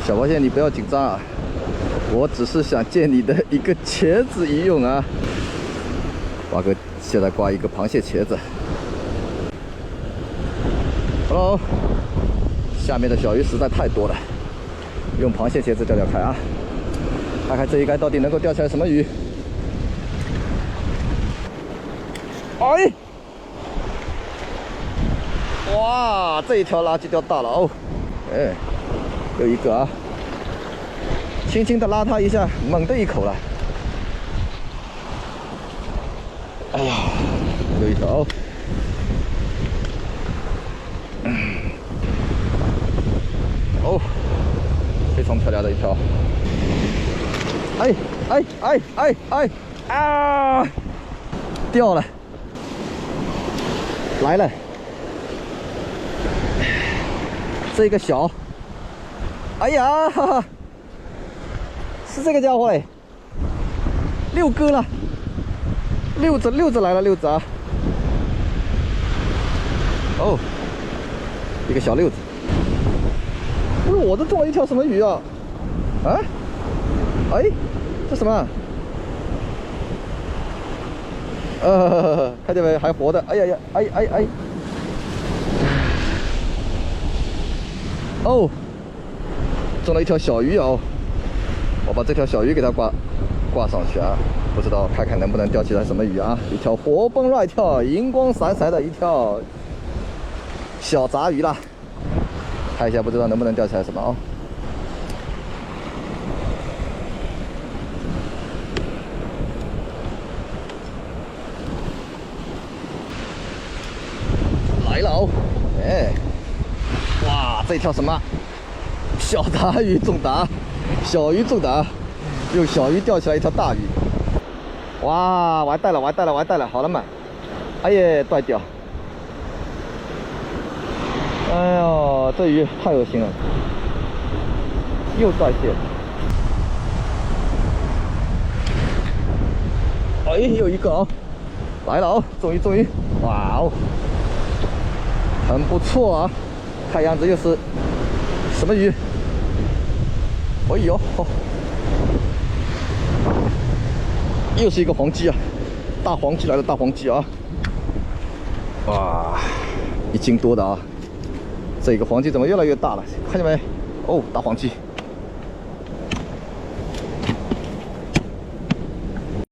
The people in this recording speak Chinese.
小螃蟹，你不要紧张啊，我只是想借你的一个钳子一用啊。蛙哥现在挂一个螃蟹钳子。Hello， 下面的小鱼实在太多了，用螃蟹钳子钓钓看啊，看看这一竿到底能够钓起来什么鱼。哎！哇，这一条垃圾钓大了哦！哎，有一个啊，轻轻的拉它一下，猛的一口了。哎呀，有一条哦。哦，非常漂亮的一条。哎哎哎哎哎啊！掉了，来了。这个小，哎呀，哈哈，是这个家伙哎，6个了，6只来了，6只啊！哦，一个小6子。哎呦，我这中了一条什么鱼啊？啊？哎，这什么？看见没？还活的！哎呀呀，哎哎哎！哦，中了一条小鱼哦！我把这条小鱼给它挂上去啊，不知道看看能不能钓起来什么鱼啊？一条活蹦乱跳、银光闪闪的一条小杂鱼啦，看一下不知道能不能钓起来什么哦。来了哦！哎，哇，这条什么？小杂鱼中打，小鱼中打，用小鱼钓起来一条大鱼。哇，完蛋了，完蛋了，完蛋了！好了嘛，哎呀，断掉！哎呦，这鱼太恶心了，又断线。哎，有一个哦，来了哦，终于，哇哦，很不错啊，看样子又是什么鱼？哎呦，又是一个黄鲫啊，大黄鲫来了，大黄鲫啊！哇，1斤多的啊！这个黄鲫怎么越来越大了？看见没？哦，大黄鲫。